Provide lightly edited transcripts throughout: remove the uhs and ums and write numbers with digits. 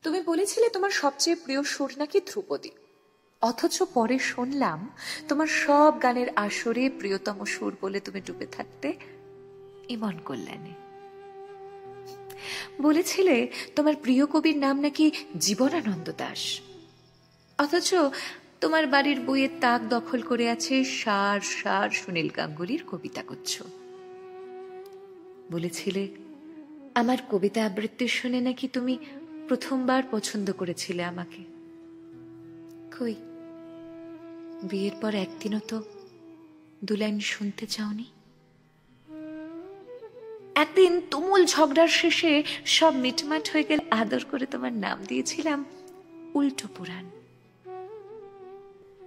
তুমি বলেছিলে তোমার সবচেয়ে প্রিয় সুর নাকি ধ্রুপদী, অথচ পরে শুনলাম তোমার সব গানের আসরে প্রিয়তম সুর বলে তুমি ডুবে থাকতে ইমন কল্যাণে। বলেছিলে তোমার প্রিয় কবির নাম নাকি জীবনানন্দ দাশ, অথচ তোমার বাড়ির বইয়ের তাক দখল করে আছে সার সার সুনীল গাঙ্গুলির কবিতা গুচ্ছ। বলেছিলে আমার কবিতা আবৃত্তি শুনে নাকি তুমি প্রথমবার পছন্দ করেছিলে আমাকে। কই, বিয়ের পর একদিনও তো দু লাইন শুনতে চাওনি। একদিন তুমুল ঝগড়ার শেষে সব মিটমাট হয়ে গেলে আদর করে তোমার নাম দিয়েছিলাম উল্টো পুরাণ।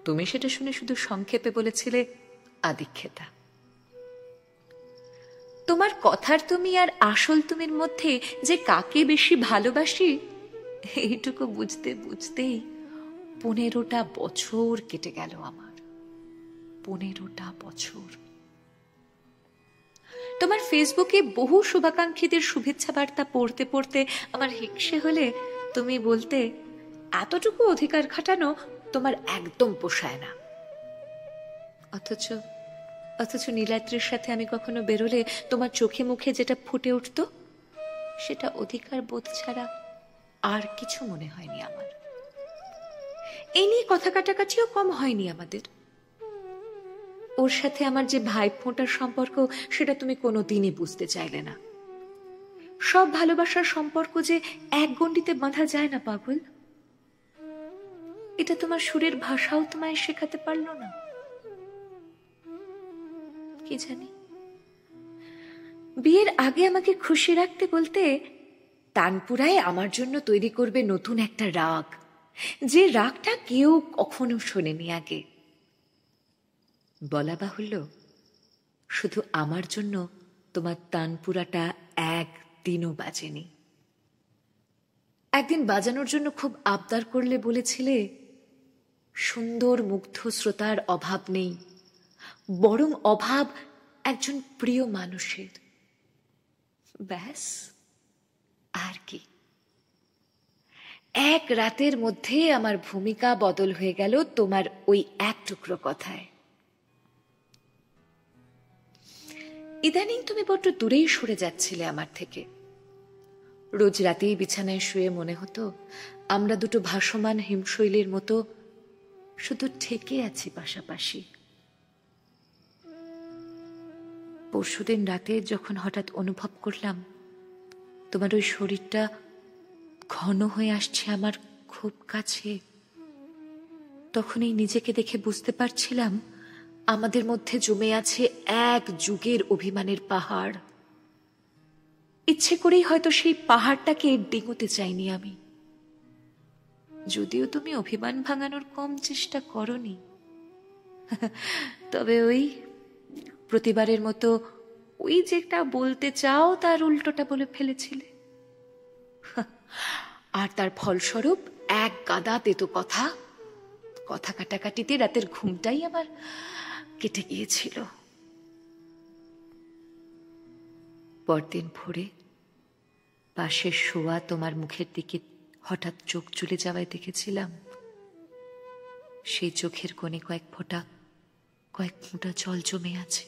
তুমি সেটা শুনে শুধু সংক্ষেপে বলেছিলে আদিক্ষেতা। তোমার কথার তুমি আর আসল তুমির মধ্যে যে কাকে বেশি ভালোবাসি এইটুকু বুঝতে বুঝতেই 15টা বছর কেটে গেল আমার। 15টা বছর। তোমার ফেসবুকে বহু শুভাকাঙ্ক্ষীদের শুভেচ্ছা বার্তা পড়তে পড়তে আমার হিংসে হলে তুমি বলতে এতটুকু অধিকার খাটানো তোমার একদম পোষায় না। অথচ নীলাদ্রির সাথে আমি কখনো বেরোলে তোমার চোখে মুখে যেটা ফুটে উঠত সেটা অধিকার বোধ ছাড়া আর কিছু মনে হয়নি আমার। এই নিয়ে কথা কাটাকাটিও কম হয়নি আমাদের। ওর সাথে আমার যে ভাই ফোঁটার সম্পর্ক সেটা তুমি কোনোদিনই বুঝতে চাইলে না। সব ভালোবাসার সম্পর্ক যে এক গণ্ডিতে বাঁধা যায় না পাগল, এটা তোমার সুরের ভাষাও তোমায় শেখাতে পারলো না। কি জানি, বিয়ের আগে আমাকে খুশি রাখতে বলতে তানপুরায় আমার জন্য তৈরি করবে নতুন একটা রাগ, যে রাগটা কেউ কখনো শোনেনি আগে। বলা বাহুল্য, শুধু আমার জন্য তোমার তানপুরাটা একদিনও বাজেনি। একদিন বাজানোর জন্য খুব আবদার করলে বলেছিলে সুন্দর মুগ্ধ শ্রোতার অভাব নেই, বরং অভাব একজন প্রিয় মানুষের। ব্যাস, আর কি। এক রাতের মধ্যে আমার ভূমিকা বদল হয়ে গেল তোমার ওই এক টুকরো কথায়। ইদানিং তুমি বড্ড দূরেই সরে যাচ্ছিলে আমার থেকে। রোজ রাতেই বিছানায় শুয়ে মনে হতো আমরা দুটো ভাসমান হিমশৈলের মতো শুধু ঠেকে আছি পাশাপাশি। পরশুদিন রাতে যখন হঠাৎ অনুভব করলাম তোমার ওই শরীরটা ঘন হয়ে আসছে আমার খুব কাছে, তখনই নিজেকে দেখে বুঝতে পারছিলাম আমাদের মধ্যে জমে আছে এক যুগের অভিমানের পাহাড়। ইচ্ছে করেই হয়তো সেই পাহাড়টাকে ডিঙোতে চাইনি আমি, যদিও তুমি অভিমান ভাঙানোর কম চেষ্টা করনি। তবে ওই প্রতিবারের মতো ওই যেটা বলতে চাও তার উল্টোটা বলে ফেলেছিলে, আর তার ফলস্বরূপ এক গাদা তেতো কথা কাটাকাটিতে রাতের ঘুমটাই আমার কেটে গিয়েছিল। পরদিন ভোরে পাশে শোয়া তোমার মুখের দিকে হঠাৎ চোখ চলে যাওয়ায় দেখেছিলাম সেই চোখের কোণে কয়েক ফোঁটা জল জমে আছে।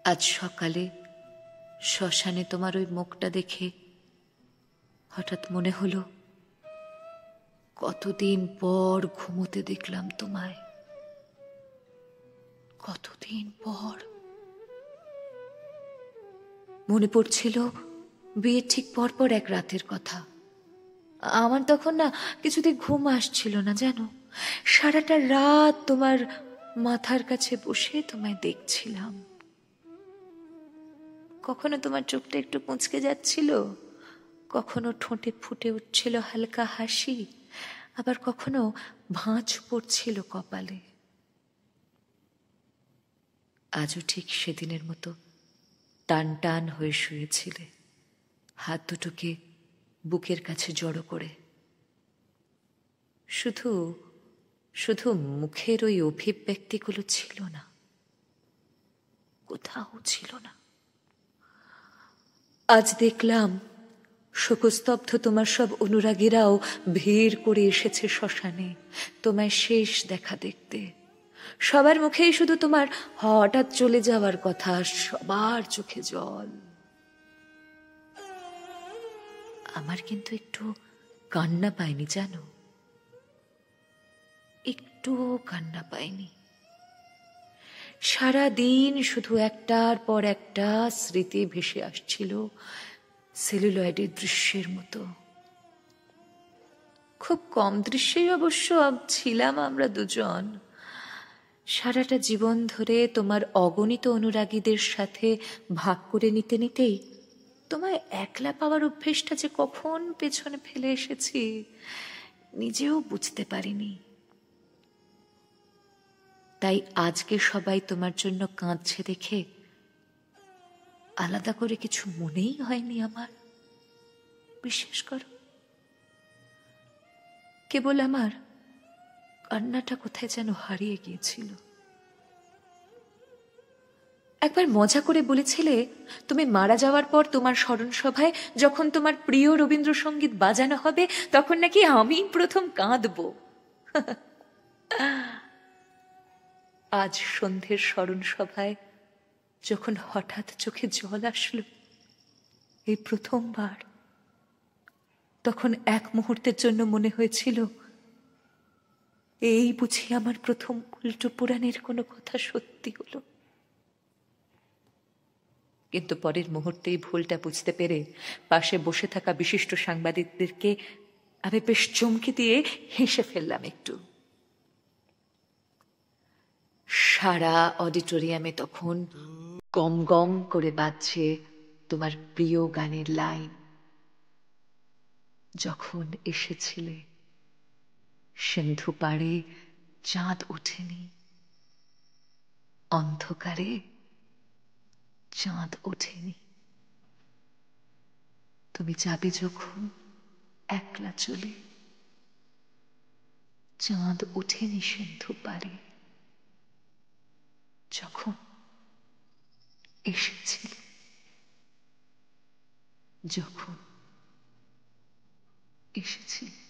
আজ সকালে শ্মশানে তোমার ওই মুখটা দেখে হঠাৎ মনে হলো কতদিন পর ঘুমোতে দেখলাম তোমায়, কতদিন পর। মনে পড়ছিল বিয়ের ঠিক পরপর এক রাতের কথা। আমার তখন না কিছুতে ঘুম আসছিল না জানো। সারাটা রাত তোমার মাথার কাছে বসে তোমায় দেখছিলাম। কখনো তোমার চোখটা একটু কুঁচকে যাচ্ছিল, কখনো ঠোঁটে ফুটে উঠছিল হালকা হাসি, আবার কখনো ভাঁজ পড়ছিল কপালে। আজও ঠিক সেদিনের মতো টান টান হয়ে শুয়েছিলে, হাত দুটোকে বুকের কাছে জড়ো করে। শুধু শুধু মুখের ওই অভিব্যক্তিগুলো ছিল না, কোথাও ছিল না। আজ দেখলাম শোকস্তব্ধ তোমার সব অনুরাগীরাও ভিড় করে এসেছে শ্মশানে তোমায় শেষ দেখা দেখতে। সবার মুখেই শুধু তোমার হঠাৎ চলে যাওয়ার কথা, সবার চোখে জল। আমার কিন্তু একটু কান্না পায়নি জানো, একটুও কান্না পায়নি। সারা দিন শুধু একটার পর একটা স্মৃতি ভেসে আসছিল সেলুলয়েডের দৃশ্যের মতো। খুব কম দৃশ্যেই অবশ্য ছিলাম আমরা দুজন। সারাটা জীবন ধরে তোমার অগণিত অনুরাগীদের সাথে ভাগ করে নিতে নিতেই তোমায় একলা পাওয়ার অভ্যেসটা যে কখন পেছনে ফেলে এসেছি নিজেও বুঝতে পারিনি। তাই আজকে সবাই তোমার জন্য কাঁদছে দেখে আলাদা করে কিছু মনেই হয়নি আমার। বিশ্বাস করো, কেবল আমার কান্নাটা কোথায় যেন হারিয়ে গিয়েছিল। একবার মজা করে বলেছিলে তুমি মারা যাওয়ার পর তোমার স্মরণ সভায় যখন তোমার প্রিয় রবীন্দ্রসঙ্গীত বাজানো হবে তখন নাকি আমি প্রথম কাঁদব। আজ সন্ধ্যের স্মরণ সভায় যখন হঠাৎ চোখে জল আসলো এই প্রথমবার, তখন এক মুহূর্তের জন্য মনে হয়েছিল এই বুঝি আমার প্রথম উল্টো পুরাণের কোনো কথা সত্যি হলো। কিন্তু পরের মুহূর্তেই ভুলটা বুঝতে পেরে পাশে বসে থাকা বিশিষ্ট সাংবাদিকদেরকে আমি বেশ চমকে দিয়ে হেসে ফেললাম একটু। সারা অডিটোরিয়ামে তখন গম গম করে বাজছে তোমার প্রিয় গানের লাইন, যখন এসেছিলে সিন্ধু পাড়ে চাঁদ ওঠেনি, অন্ধকারে চাঁদ ওঠেনি, তুমি যাবে যখন একলা চলে, চাঁদ ওঠেনি সিন্ধু পাড়ে, যখন এসেছিলে, যখন এসেছিলে।